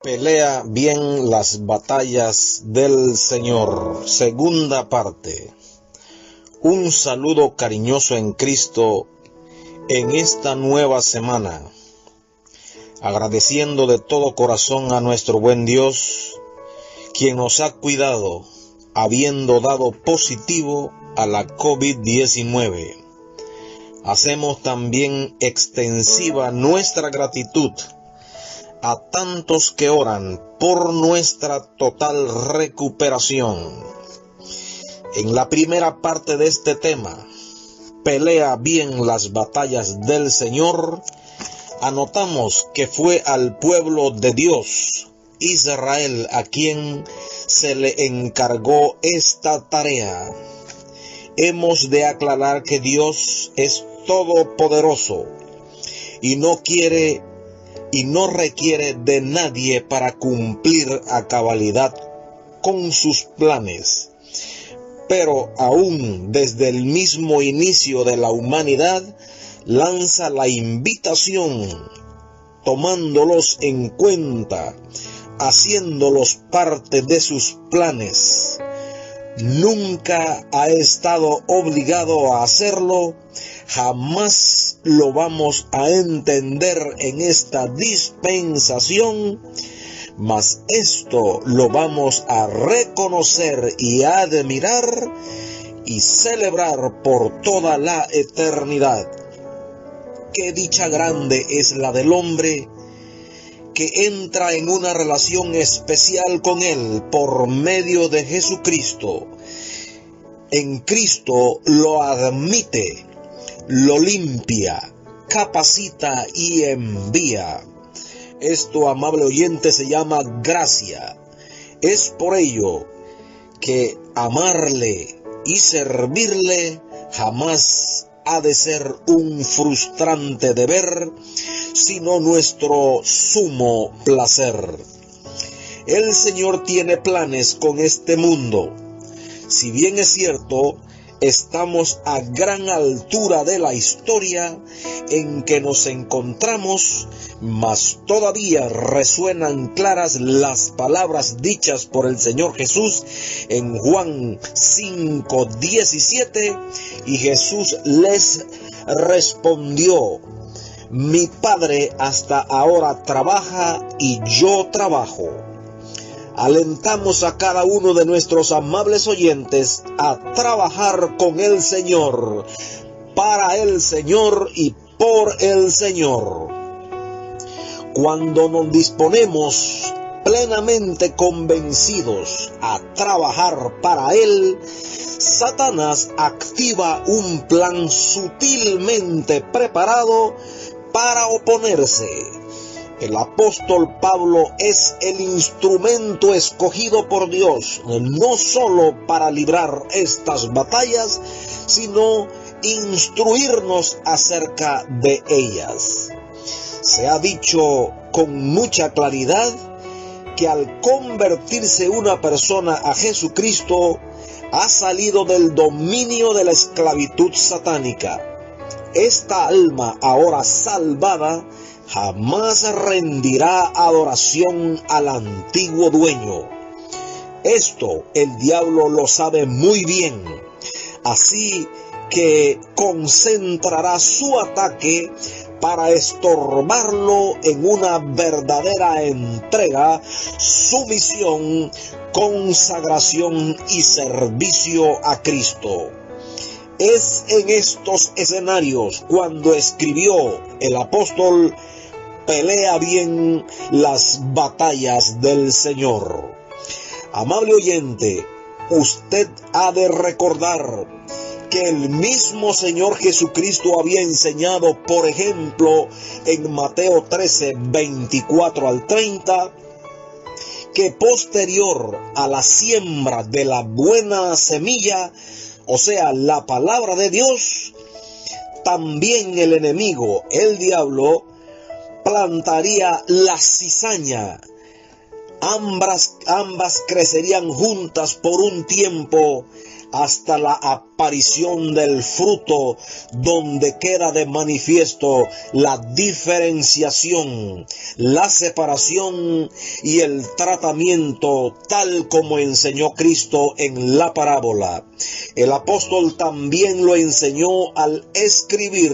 Pelea bien las batallas del Señor. Segunda parte. Un saludo cariñoso en Cristo en esta nueva semana. Agradeciendo de todo corazón a nuestro buen Dios, quien nos ha cuidado, habiendo dado positivo a la COVID-19. Hacemos también extensiva nuestra gratitud a tantos que oran por nuestra total recuperación. En la primera parte de este tema, pelea bien las batallas del Señor, anotamos que fue al pueblo de Dios, Israel, a quien se le encargó esta tarea. Hemos de aclarar que Dios es todopoderoso y no requiere de nadie para cumplir a cabalidad con sus planes. Pero aún desde el mismo inicio de la humanidad, lanza la invitación, tomándolos en cuenta, haciéndolos parte de sus planes. Nunca ha estado obligado a hacerlo, jamás lo vamos a entender en esta dispensación, mas esto lo vamos a reconocer y a admirar y celebrar por toda la eternidad. Qué dicha grande es la del hombre que entra en una relación especial con Él por medio de Jesucristo. En Cristo lo admite, lo limpia, capacita y envía. Esto, amable oyente, se llama gracia. Es por ello que amarle y servirle jamás ha de ser un frustrante deber, sino nuestro sumo placer. El Señor tiene planes con este mundo. Si bien es cierto, estamos a gran altura de la historia en que nos encontramos, mas todavía resuenan claras las palabras dichas por el Señor Jesús en Juan 5:17, y Jesús les respondió: mi Padre hasta ahora trabaja y yo trabajo. Alentamos a cada uno de nuestros amables oyentes a trabajar con el Señor, para el Señor y por el Señor. Cuando nos disponemos plenamente convencidos a trabajar para Él, Satanás activa un plan sutilmente preparado para oponerse. El apóstol Pablo es el instrumento escogido por Dios, no solo para librar estas batallas, sino instruirnos acerca de ellas. Se ha dicho con mucha claridad que al convertirse una persona a Jesucristo, ha salido del dominio de la esclavitud satánica. Esta alma ahora salvada jamás rendirá adoración al antiguo dueño. Esto el diablo lo sabe muy bien, así que concentrará su ataque para estorbarlo en una verdadera entrega, sumisión, consagración y servicio a Cristo. Es en estos escenarios cuando escribió el apóstol: pelea bien las batallas del Señor. Amable oyente, usted ha de recordar que el mismo Señor Jesucristo había enseñado, por ejemplo, en Mateo 13, 24 al 30, que posterior a la siembra de la buena semilla, o sea, la palabra de Dios, también el enemigo, el diablo, plantaría la cizaña. Ambas crecerían juntas por un tiempo hasta la aparición del fruto, donde queda de manifiesto la diferenciación, la separación y el tratamiento tal como enseñó Cristo en la parábola. El apóstol también lo enseñó al escribir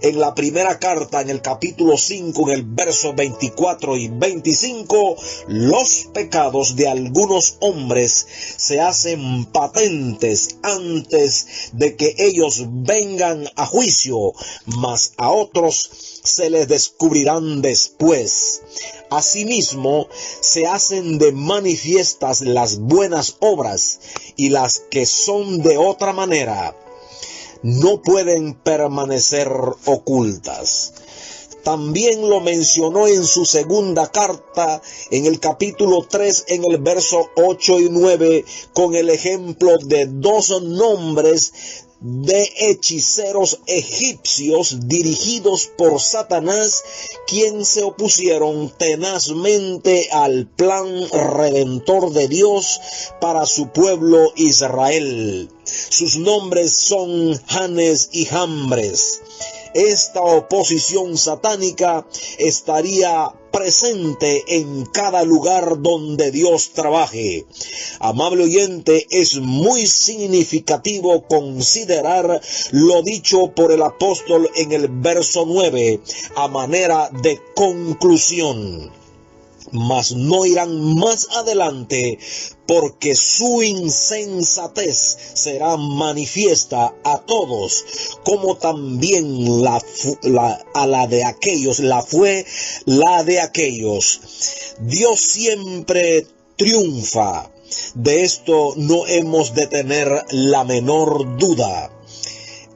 en la primera carta, en el capítulo 5, en el verso 24 y 25, los pecados de algunos hombres se hacen patentes antes de que ellos vengan a juicio, mas a otros se les descubrirán después. Asimismo, se hacen de manifiestas las buenas obras, y las que son de otra manera no pueden permanecer ocultas. También lo mencionó en su segunda carta, en el capítulo 3, en el verso 8 y 9, con el ejemplo de dos nombres de hechiceros egipcios dirigidos por Satanás, quien se opusieron tenazmente al plan redentor de Dios para su pueblo Israel. Sus nombres son Janes y Jambres. Esta oposición satánica estaría presente en cada lugar donde Dios trabaje. Amable oyente, es muy significativo considerar lo dicho por el apóstol en el verso 9 a manera de conclusión. Mas no irán más adelante, porque su insensatez será manifiesta a todos, como también la de aquellos. Dios siempre triunfa. De esto no hemos de tener la menor duda.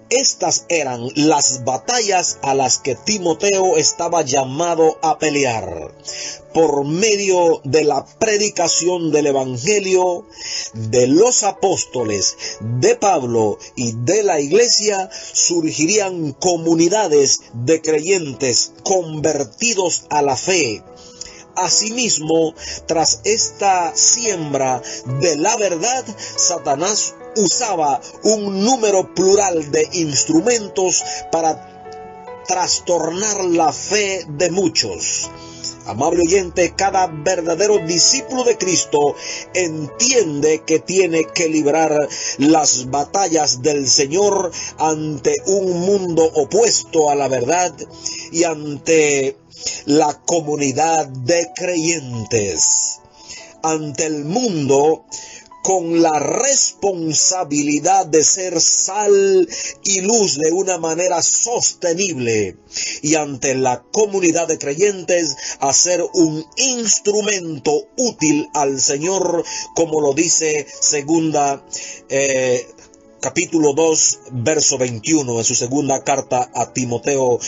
Estas eran las batallas a las que Timoteo estaba llamado a pelear. Por medio de la predicación del Evangelio, de los apóstoles, de Pablo y de la iglesia, surgirían comunidades de creyentes convertidos a la fe. Asimismo, tras esta siembra de la verdad, Satanás usaba un número plural de instrumentos para trastornar la fe de muchos. Amable oyente, cada verdadero discípulo de Cristo entiende que tiene que librar las batallas del Señor ante un mundo opuesto a la verdad y ante la comunidad de creyentes. Ante el mundo, con la responsabilidad de ser sal y luz de una manera sostenible, y ante la comunidad de creyentes a ser un instrumento útil al Señor, como lo dice capítulo 2, verso 21, en su segunda carta a Timoteo,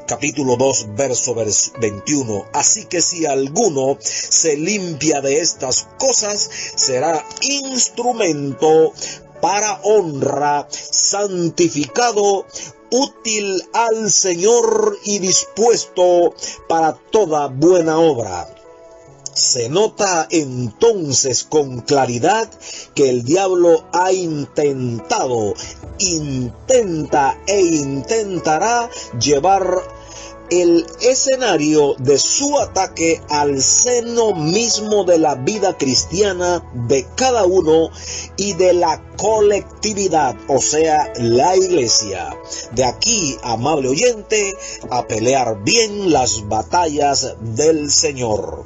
capítulo 2, verso 21. Así que si alguno se limpia de estas cosas, será instrumento para honra, santificado, útil al Señor y dispuesto para toda buena obra. Se nota entonces con claridad que el diablo intenta e intentará llevar el escenario de su ataque al seno mismo de la vida cristiana de cada uno y de la colectividad, o sea, la iglesia. De aquí, amable oyente, a pelear bien las batallas del Señor.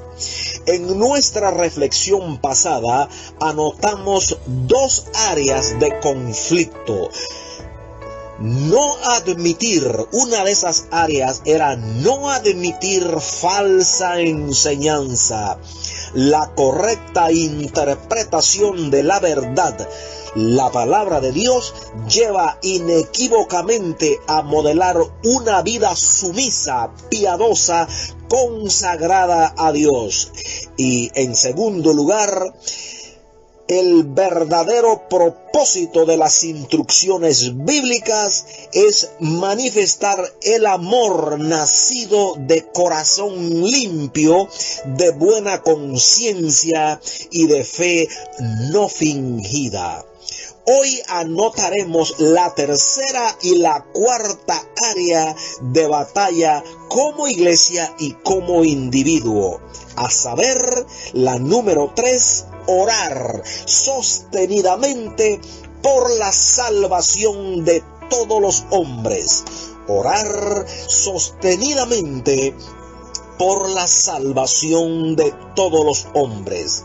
En nuestra reflexión pasada anotamos dos áreas de conflicto. Una de esas áreas era no admitir falsa enseñanza, la correcta interpretación de la verdad. La palabra de Dios lleva inequívocamente a modelar una vida sumisa, piadosa, consagrada a Dios. Y en segundo lugar, el verdadero propósito de las instrucciones bíblicas es manifestar el amor nacido de corazón limpio, de buena conciencia y de fe no fingida. Hoy anotaremos la tercera y la cuarta área de batalla como iglesia y como individuo, a saber, la número 3, orar sostenidamente por la salvación de todos los hombres. Orar sostenidamente por la salvación de todos los hombres.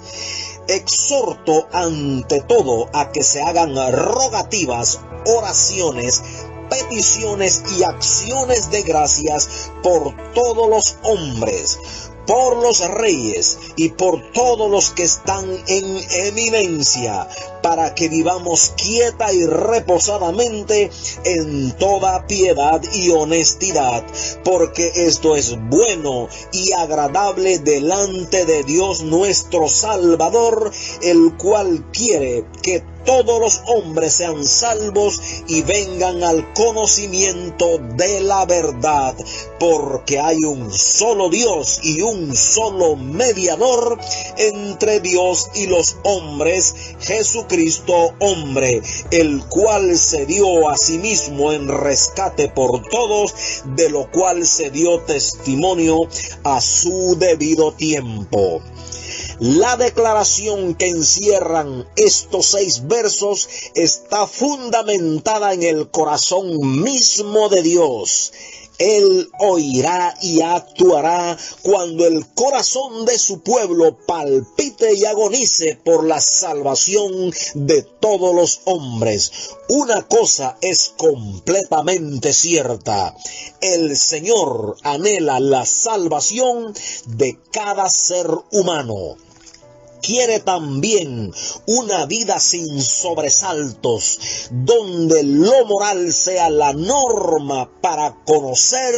Exhorto ante todo a que se hagan rogativas, oraciones, peticiones y acciones de gracias por todos los hombres, por los reyes y por todos los que están en eminencia, para que vivamos quieta y reposadamente en toda piedad y honestidad, porque esto es bueno y agradable delante de Dios nuestro Salvador, el cual quiere que todos los hombres sean salvos y vengan al conocimiento de la verdad, porque hay un solo Dios y un solo mediador entre Dios y los hombres, Jesucristo hombre, el cual se dio a sí mismo en rescate por todos, de lo cual se dio testimonio a su debido tiempo. La declaración que encierran estos 6 versos está fundamentada en el corazón mismo de Dios. Él oirá y actuará cuando el corazón de su pueblo palpite y agonice por la salvación de todos los hombres. Una cosa es completamente cierta: el Señor anhela la salvación de cada ser humano. Quiere también una vida sin sobresaltos, donde lo moral sea la norma para conocer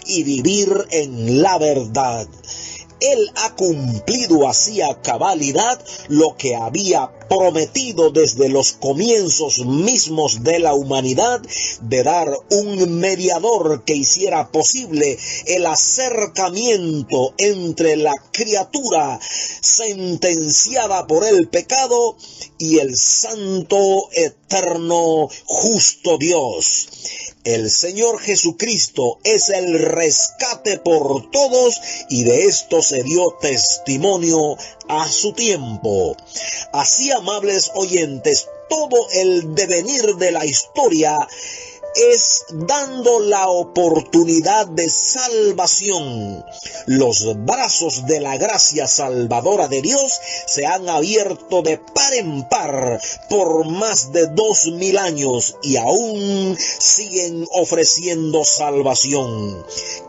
y vivir en la verdad. Él ha cumplido así a cabalidad lo que había prometido desde los comienzos mismos de la humanidad, de dar un mediador que hiciera posible el acercamiento entre la criatura sentenciada por el pecado y el santo, eterno, justo Dios. El Señor Jesucristo es el rescate por todos, y de esto se dio testimonio a su tiempo. Así, amables oyentes, todo el devenir de la historia es dando la oportunidad de salvación. Los brazos de la gracia salvadora de Dios se han abierto de par en par por más de 2000 años y aún siguen ofreciendo salvación.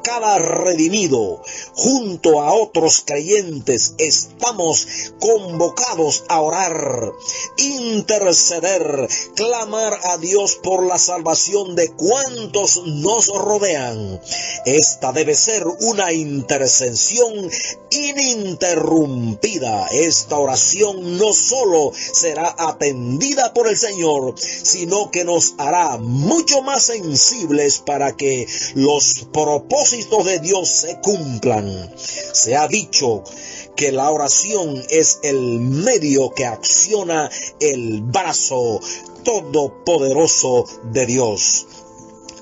Cada redimido, junto a otros creyentes, estamos convocados a orar, interceder, clamar a Dios por la salvación de cuantos nos rodean. Esta debe ser una intercesión ininterrumpida. Esta oración no solo será atendida por el Señor, sino que nos hará mucho más sensibles para que los propósitos de Dios se cumplan. Se ha dicho que la oración es el medio que acciona el brazo todopoderoso de Dios.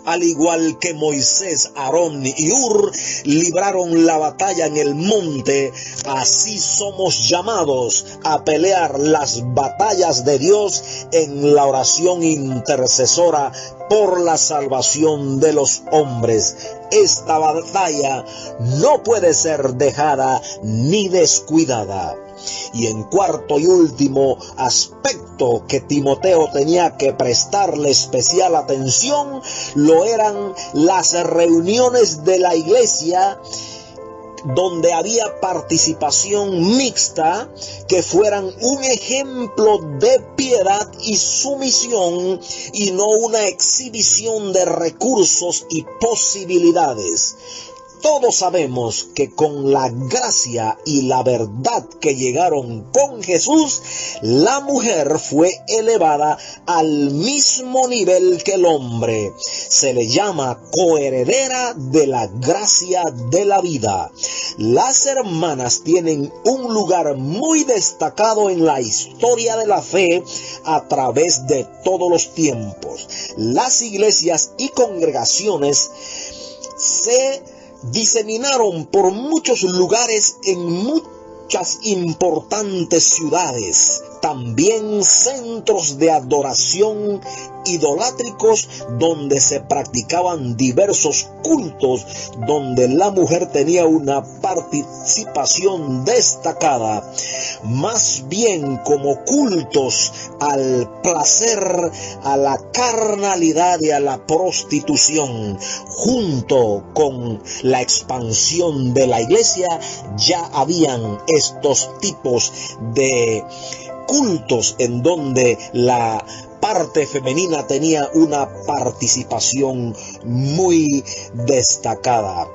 Al igual que Moisés, Aarón y Hur libraron la batalla en el monte, así somos llamados a pelear las batallas de Dios en la oración intercesora por la salvación de los hombres. Esta batalla no puede ser dejada ni descuidada. Y en cuarto y último aspecto que Timoteo tenía que prestarle especial atención, lo eran las reuniones de la iglesia donde había participación mixta, que fueran un ejemplo de piedad y sumisión y no una exhibición de recursos y posibilidades. todos sabemos que con la gracia y la verdad que llegaron con Jesús, la mujer fue elevada al mismo nivel que el hombre. Se le llama coheredera de la gracia de la vida. Las hermanas tienen un lugar muy destacado en la historia de la fe a través de todos los tiempos. Las iglesias y congregaciones se diseminaron por muchos lugares en muchas importantes ciudades, también centros de adoración idolátricos donde se practicaban diversos cultos, donde la mujer tenía una participación destacada, más bien como cultos al placer, a la carnalidad y a la prostitución. Junto con la expansión de la iglesia ya habían estos tipos de cultos en donde la parte femenina tenía una participación muy destacada.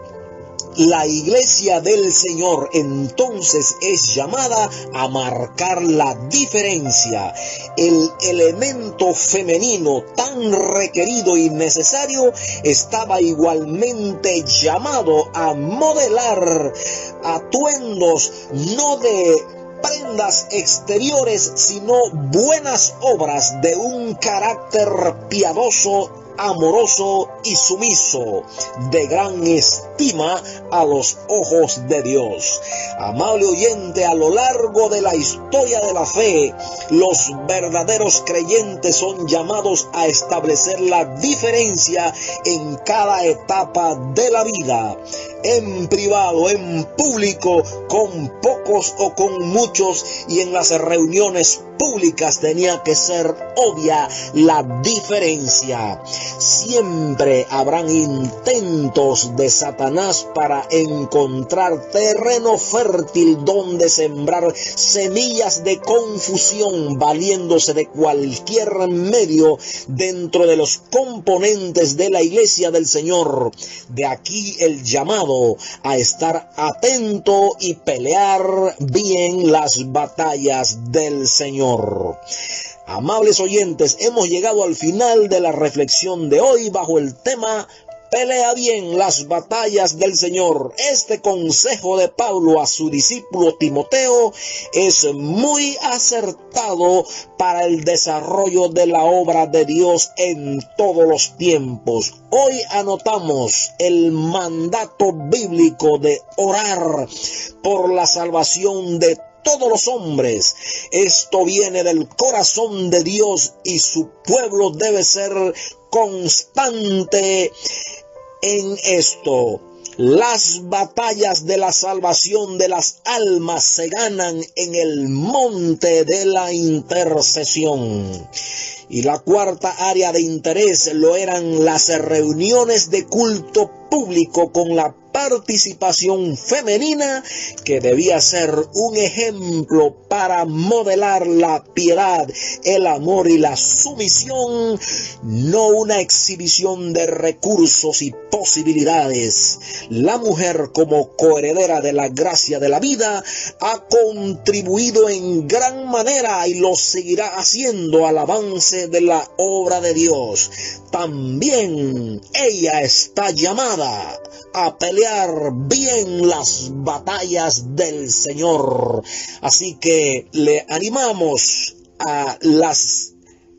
La iglesia del Señor entonces es llamada a marcar la diferencia. El elemento femenino tan requerido y necesario estaba igualmente llamado a modelar atuendos no de prendas exteriores, sino buenas obras de un carácter piadoso, amoroso y sumiso, de gran estima a los ojos de Dios. Amable oyente, a lo largo de la historia de la fe, los verdaderos creyentes son llamados a establecer la diferencia en cada etapa de la vida, en privado, en público, con pocos o con muchos, y en las reuniones públicas tenía que ser obvia la diferencia. Siempre habrán intentos de Satanás para encontrar terreno fértil donde sembrar semillas de confusión, valiéndose de cualquier medio dentro de los componentes de la iglesia del Señor. De aquí el llamado a estar atento y pelear bien las batallas del Señor. Amables oyentes, hemos llegado al final de la reflexión de hoy bajo el tema pelea bien las batallas del Señor. Este consejo de Pablo a su discípulo Timoteo es muy acertado para el desarrollo de la obra de Dios en todos los tiempos. Hoy anotamos el mandato bíblico de orar por la salvación de todos los hombres. Esto viene del corazón de Dios y su pueblo debe ser constante en esto. Las batallas de la salvación de las almas se ganan en el monte de la intercesión. Y la cuarta área de interés lo eran las reuniones de culto público con la participación femenina, que debía ser un ejemplo para modelar la piedad, el amor y la sumisión, no una exhibición de recursos y posibilidades. La mujer, como coheredera de la gracia de la vida, ha contribuido en gran manera y lo seguirá haciendo al avance de la obra de Dios. También ella está llamada a pelear bien las batallas del Señor. Así que le animamos a las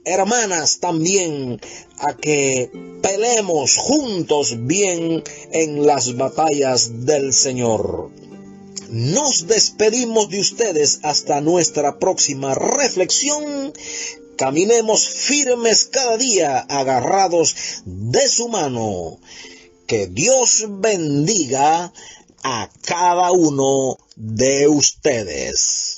hermanas también a que peleemos juntos bien en las batallas del Señor. Nos despedimos de ustedes hasta nuestra próxima reflexión. Caminemos firmes cada día, agarrados de su mano. Que Dios bendiga a cada uno de ustedes.